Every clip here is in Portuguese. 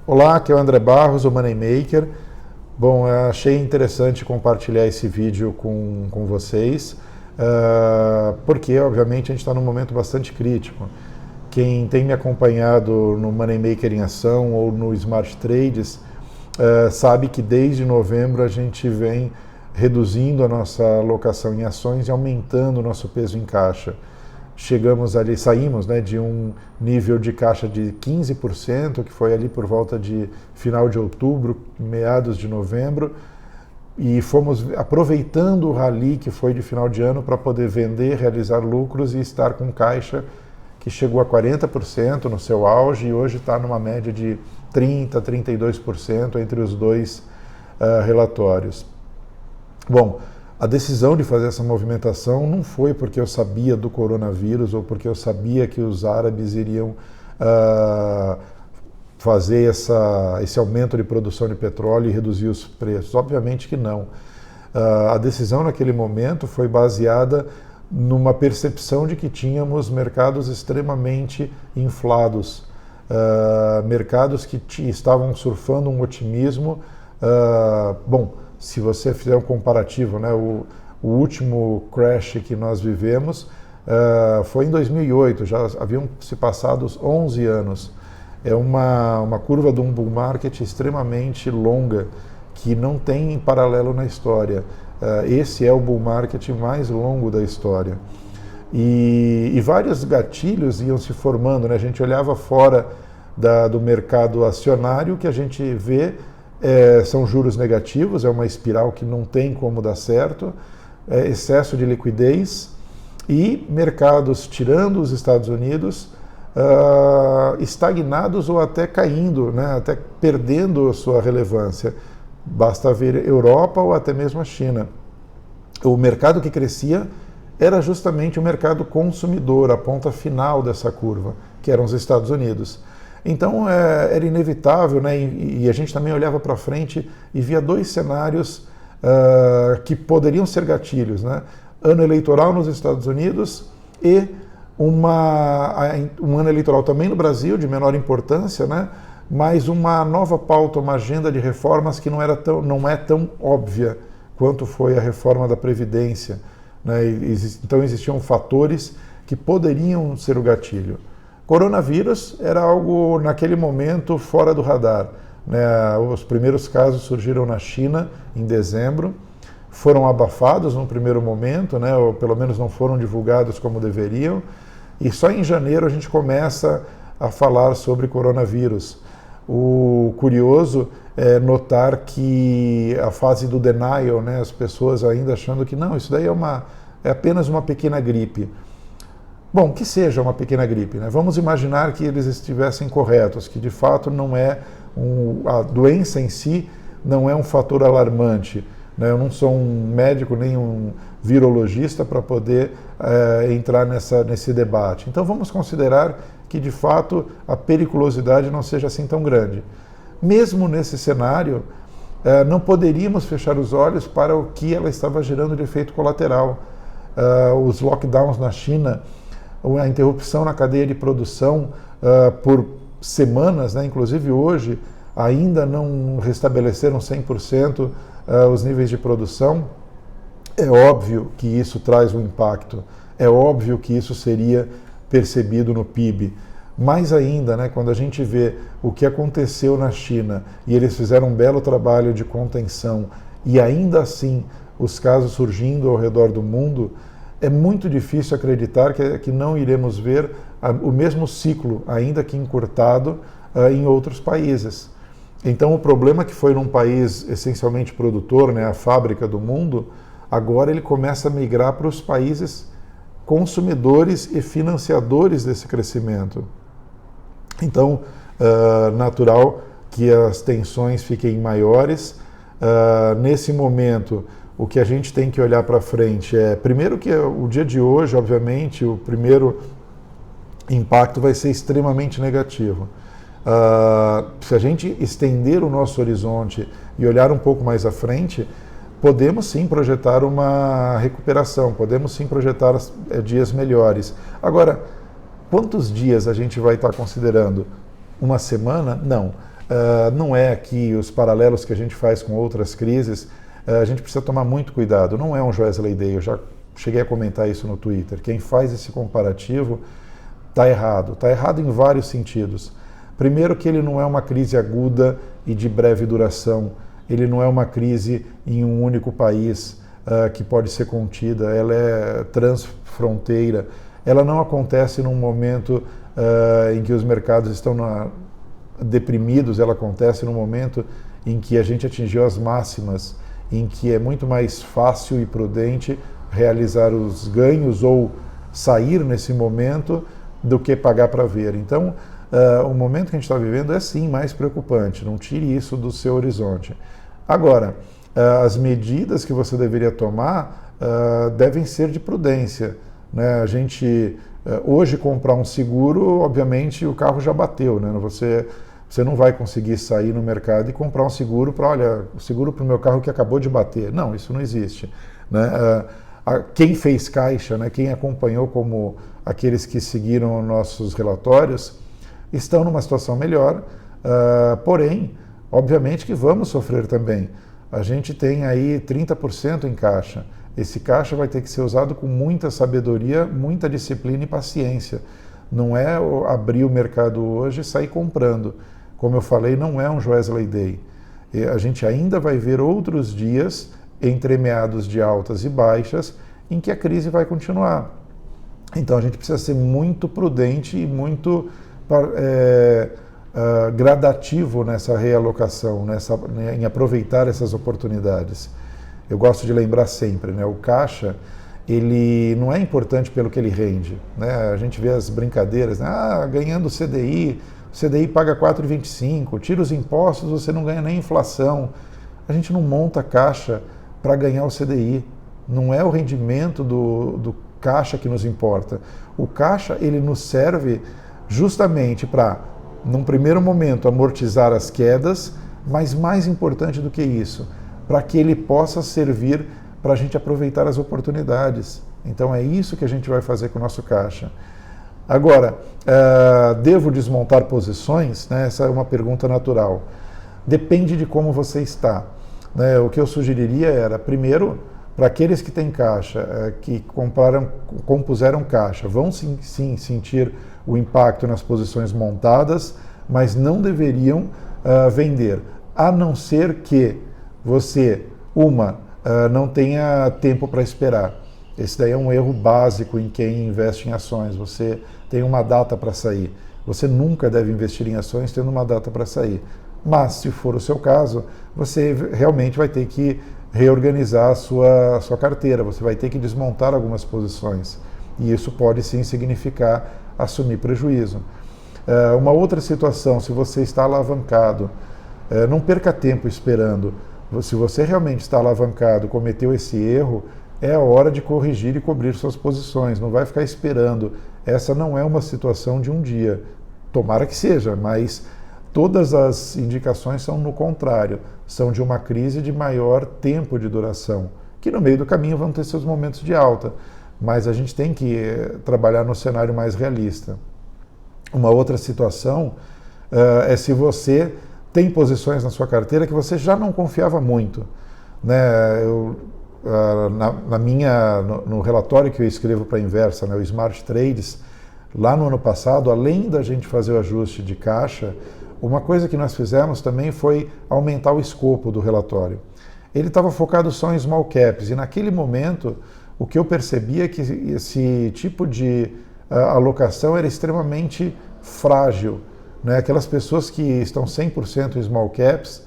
Olá, aqui é o André Barros, o Moneymaker. Bom, eu achei interessante compartilhar esse vídeo com vocês, porque, obviamente, a gente está num momento bastante crítico. Quem tem me acompanhado no Moneymaker em Ação ou no Smart Trades sabe que desde novembro a gente vem reduzindo a nossa alocação em ações e aumentando o nosso peso em caixa. Saímos, né, de um nível de caixa de 15%, que foi ali por volta de final de outubro, meados de novembro, e fomos aproveitando o rally que foi de final de ano para poder vender, realizar lucros e estar com caixa que chegou a 40% no seu auge e hoje está numa média de 30%, 32% entre os dois relatórios. Bom, a decisão de fazer essa movimentação não foi porque eu sabia do coronavírus ou porque eu sabia que os árabes iriam fazer esse aumento de produção de petróleo e reduzir os preços. Obviamente que não. A decisão naquele momento foi baseada numa percepção de que tínhamos mercados extremamente inflados, mercados que estavam surfando um otimismo. Bom, se você fizer um comparativo, né, o último crash que nós vivemos foi em 2008, já haviam se passado 11 anos. É uma curva de um bull market extremamente longa, que não tem paralelo na história. Esse é o bull market mais longo da história. E vários gatilhos iam se formando, né? A gente olhava fora do mercado acionário, que a gente vê são juros negativos, é uma espiral que não tem como dar certo, excesso de liquidez e mercados, tirando os Estados Unidos, estagnados ou até caindo, né, até perdendo a sua relevância. Basta ver Europa ou até mesmo a China. O mercado que crescia era justamente o mercado consumidor, a ponta final dessa curva, que eram os Estados Unidos. Então era inevitável, né? E a gente também olhava para frente e via dois cenários que poderiam ser gatilhos, né? Ano eleitoral nos Estados Unidos e um ano eleitoral também no Brasil, de menor importância, né? Mas uma nova pauta, uma agenda de reformas que não é tão óbvia quanto foi a reforma da Previdência, né? Então existiam fatores que poderiam ser o gatilho. Coronavírus era algo, naquele momento, fora do radar, né? Os primeiros casos surgiram na China em dezembro, foram abafados no primeiro momento, né? Ou pelo menos não foram divulgados como deveriam, e só em janeiro a gente começa a falar sobre coronavírus. O curioso é notar que a fase do denial, né? As pessoas ainda achando que não, isso daí é apenas uma pequena gripe. Bom, que seja uma pequena gripe, né? Vamos imaginar que eles estivessem corretos, que de fato não é a doença em si não é um fator alarmante, né? Eu não sou um médico nem um virologista para poder entrar nesse debate. Então vamos considerar que de fato a periculosidade não seja assim tão grande. Mesmo nesse cenário, não poderíamos fechar os olhos para o que ela estava gerando de efeito colateral. Os lockdowns na China, a interrupção na cadeia de produção por semanas, né? Inclusive hoje ainda não restabeleceram 100% os níveis de produção. É óbvio que isso traz um impacto, é óbvio que isso seria percebido no PIB. Mais ainda, né, quando a gente vê o que aconteceu na China e eles fizeram um belo trabalho de contenção e ainda assim os casos surgindo ao redor do mundo, é muito difícil acreditar que não iremos ver o mesmo ciclo, ainda que encurtado, em outros países. Então o problema que foi num país essencialmente produtor, né, a fábrica do mundo, agora ele começa a migrar para os países consumidores e financiadores desse crescimento. Então, natural que as tensões fiquem maiores. Nesse momento, o que a gente tem que olhar para frente primeiro que o dia de hoje, obviamente, o primeiro impacto vai ser extremamente negativo. Se a gente estender o nosso horizonte e olhar um pouco mais à frente, podemos sim projetar uma recuperação, podemos sim projetar dias melhores. Agora, quantos dias a gente vai estar considerando? Uma semana? Não. não é aqui os paralelos que a gente faz com outras crises, a gente precisa tomar muito cuidado. Não é um Joesley Day, eu já cheguei a comentar isso no Twitter. Quem faz esse comparativo está errado. Está errado em vários sentidos. Primeiro que ele não é uma crise aguda e de breve duração. Ele não é uma crise em um único país que pode ser contida. Ela é transfronteira. Ela não acontece num momento em que os mercados estão deprimidos. Ela acontece num momento em que a gente atingiu as máximas, em que é muito mais fácil e prudente realizar os ganhos ou sair nesse momento do que pagar para ver. Então, o momento que a gente está vivendo é sim mais preocupante, não tire isso do seu horizonte. Agora, as medidas que você deveria tomar devem ser de prudência, né? A gente, hoje, comprar um seguro, obviamente o carro já bateu, né? Você não vai conseguir sair no mercado e comprar um seguro para, olha, o seguro para o meu carro que acabou de bater. Não, isso não existe, né? Quem fez caixa, né, quem acompanhou, como aqueles que seguiram nossos relatórios, estão numa situação melhor, porém, obviamente que vamos sofrer também. A gente tem aí 30% em caixa. Esse caixa vai ter que ser usado com muita sabedoria, muita disciplina e paciência. Não é abrir o mercado hoje e sair comprando. Como eu falei, não é um Joesley Day. A gente ainda vai ver outros dias entremeados de altas e baixas, em que a crise vai continuar. Então a gente precisa ser muito prudente e muito gradativo nessa realocação, em aproveitar essas oportunidades. Eu gosto de lembrar sempre, né, o caixa, ele não é importante pelo que ele rende, né? A gente vê as brincadeiras, né? Ganhando o CDI paga 4,25, tira os impostos, você não ganha nem inflação. A gente não monta caixa para ganhar o CDI. Não é o rendimento do caixa que nos importa. O caixa, ele nos serve justamente para, num primeiro momento, amortizar as quedas, mas mais importante do que isso, para que ele possa servir para a gente aproveitar as oportunidades. Então é isso que a gente vai fazer com o nosso caixa. Agora, devo desmontar posições? Né? Essa é uma pergunta natural. Depende de como você está. Né? O que eu sugeriria era, primeiro, para aqueles que têm caixa, que compuseram caixa, vão sim sentir o impacto nas posições montadas, mas não deveriam vender, a não ser que você, não tenha tempo para esperar. Esse daí é um erro básico em quem investe em ações. Você tem uma data para sair. Você nunca deve investir em ações tendo uma data para sair. Mas, se for o seu caso, você realmente vai ter que reorganizar a sua carteira, você vai ter que desmontar algumas posições. E isso pode sim significar assumir prejuízo. Uma outra situação, se você está alavancado, não perca tempo esperando. Se você realmente está alavancado, cometeu esse erro, é a hora de corrigir e cobrir suas posições, não vai ficar esperando. Essa não é uma situação de um dia. Tomara que seja, mas todas as indicações são no contrário, são de uma crise de maior tempo de duração, que no meio do caminho vão ter seus momentos de alta, mas a gente tem que trabalhar no cenário mais realista. Uma outra situação é se você tem posições na sua carteira que você já não confiava muito, né? No relatório que eu escrevo para a Inversa, né, o Smart Trades, lá no ano passado, além da gente fazer o ajuste de caixa, uma coisa que nós fizemos também foi aumentar o escopo do relatório. Ele estava focado só em small caps, e naquele momento o que eu percebia é que esse tipo de alocação era extremamente frágil, né? Aquelas pessoas que estão 100% em small caps,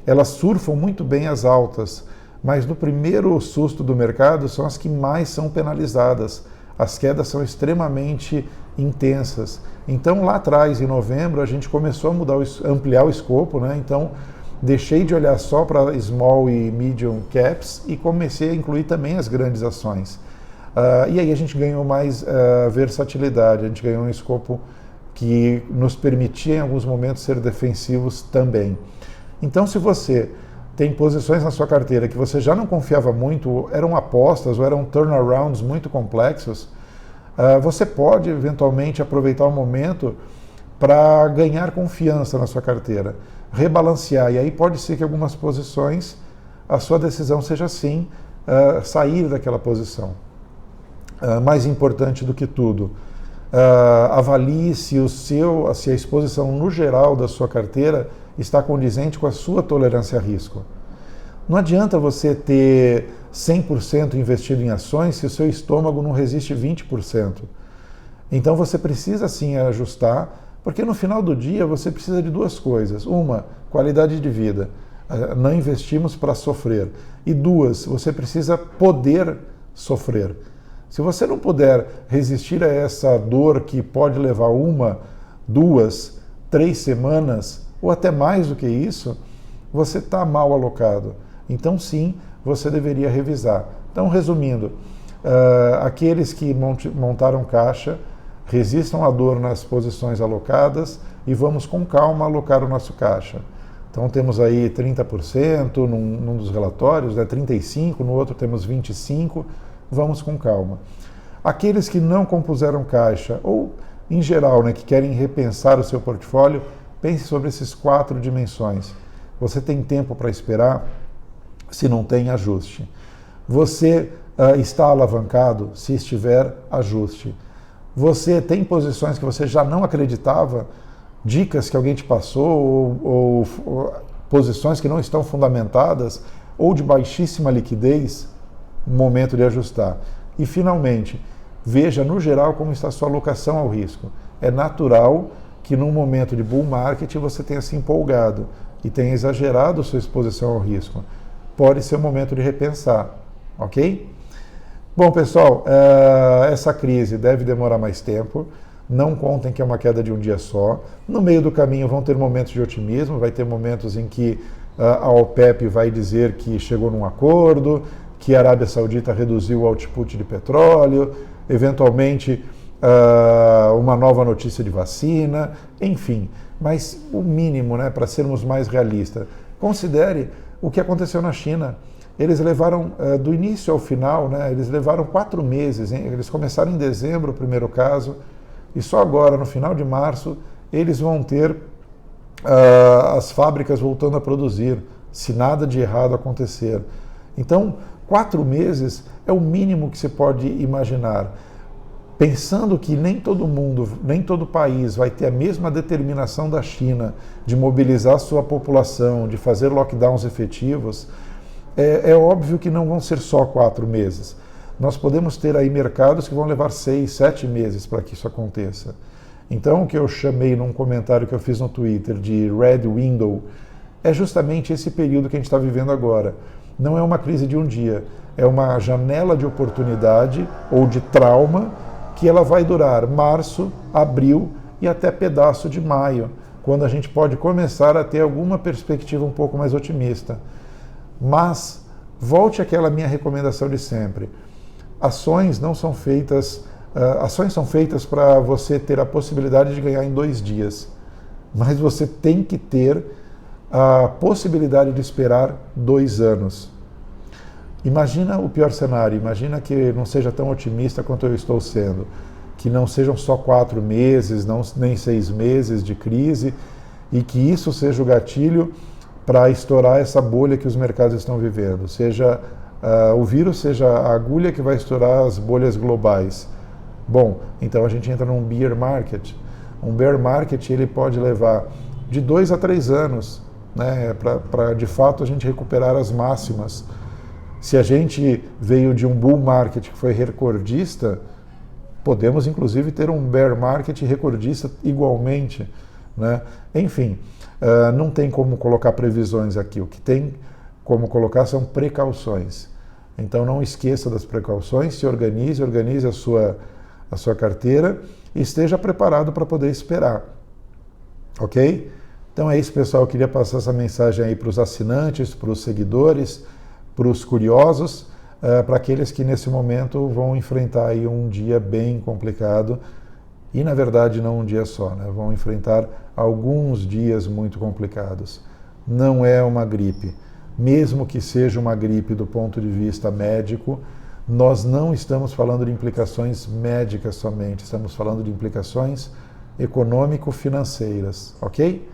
elas surfam muito bem as altas, mas no primeiro susto do mercado são as que mais são penalizadas. As quedas são extremamente intensas. Então, lá atrás, em novembro, a gente começou a ampliar o escopo, né? Então, deixei de olhar só para small e medium caps e comecei a incluir também as grandes ações. E aí a gente ganhou mais versatilidade, a gente ganhou um escopo que nos permitia, em alguns momentos, ser defensivos também. Então, se você tem posições na sua carteira que você já não confiava muito, eram apostas ou eram turnarounds muito complexos, você pode eventualmente aproveitar o momento para ganhar confiança na sua carteira, rebalancear. E aí pode ser que algumas posições a sua decisão seja sim sair daquela posição. Mais importante do que tudo, avalie se a exposição no geral da sua carteira está condizente com a sua tolerância a risco. Não adianta você ter 100% investido em ações se o seu estômago não resiste 20%. Então você precisa sim ajustar, porque no final do dia você precisa de duas coisas. Uma, qualidade de vida. Não investimos para sofrer. E duas, você precisa poder sofrer. Se você não puder resistir a essa dor que pode levar 1, 2, 3 semanas, ou até mais do que isso, você está mal alocado. Então sim, você deveria revisar. Então, resumindo, aqueles que montaram caixa, resistam à dor nas posições alocadas e vamos com calma alocar o nosso caixa. Então temos aí 30% num dos relatórios, 35%, no outro temos 25%, vamos com calma. Aqueles que não compuseram caixa, ou em geral, que querem repensar o seu portfólio, pense sobre esses 4 dimensões. Você tem tempo para esperar? Se não tem, ajuste. Você está alavancado? Se estiver, ajuste. Você tem posições que você já não acreditava, dicas que alguém te passou, ou posições que não estão fundamentadas, ou de baixíssima liquidez, momento de ajustar. E, finalmente, veja no geral como está a sua alocação ao risco. É natural que num momento de bull market você tenha se empolgado e tenha exagerado sua exposição ao risco. Pode ser o momento de repensar, ok? Bom, pessoal, essa crise deve demorar mais tempo. Não contem que é uma queda de um dia só. No meio do caminho vão ter momentos de otimismo, vai ter momentos em que a OPEP vai dizer que chegou num acordo, que a Arábia Saudita reduziu o output de petróleo, eventualmente uma nova notícia de vacina, enfim. Mas o mínimo, para sermos mais realistas, considere o que aconteceu na China. Eles levaram, do início ao final, eles levaram 4 meses, hein? Eles começaram em dezembro, o primeiro caso, e só agora, no final de março, eles vão ter as fábricas voltando a produzir, se nada de errado acontecer. Então, 4 meses é o mínimo que se pode imaginar. Pensando que nem todo mundo, nem todo país vai ter a mesma determinação da China de mobilizar sua população, de fazer lockdowns efetivos, é óbvio que não vão ser só 4 meses. Nós podemos ter aí mercados que vão levar 6, 7 meses para que isso aconteça. Então, o que eu chamei num comentário que eu fiz no Twitter de Red Window é justamente esse período que a gente está vivendo agora. Não é uma crise de um dia, é uma janela de oportunidade ou de trauma que ela vai durar março, abril e até pedaço de maio, quando a gente pode começar a ter alguma perspectiva um pouco mais otimista. Mas volte àquela minha recomendação de sempre. Ações não são feitas, ações são feitas para você ter a possibilidade de ganhar em 2 dias, mas você tem que ter a possibilidade de esperar 2 anos. Imagina o pior cenário, imagina que não seja tão otimista quanto eu estou sendo, que não sejam só 4 meses, nem 6 meses de crise, e que isso seja o gatilho para estourar essa bolha que os mercados estão vivendo. Seja o vírus, seja a agulha que vai estourar as bolhas globais. Bom, então a gente entra num bear market. Um bear market ele pode levar de 2 a 3 anos, para de fato a gente recuperar as máximas. Se a gente veio de um bull market que foi recordista, podemos inclusive ter um bear market recordista igualmente. Enfim, não tem como colocar previsões aqui. O que tem como colocar são precauções. Então não esqueça das precauções, se organize a sua carteira e esteja preparado para poder esperar. Ok? Então é isso, pessoal. Eu queria passar essa mensagem aí para os assinantes, para os seguidores, para os curiosos, para aqueles que nesse momento vão enfrentar aí um dia bem complicado e, na verdade, não um dia só, vão enfrentar alguns dias muito complicados. Não é uma gripe. Mesmo que seja uma gripe do ponto de vista médico, nós não estamos falando de implicações médicas somente, estamos falando de implicações econômico-financeiras, ok?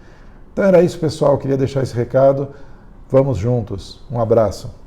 Então era isso, pessoal, queria deixar esse recado. Vamos juntos. Um abraço.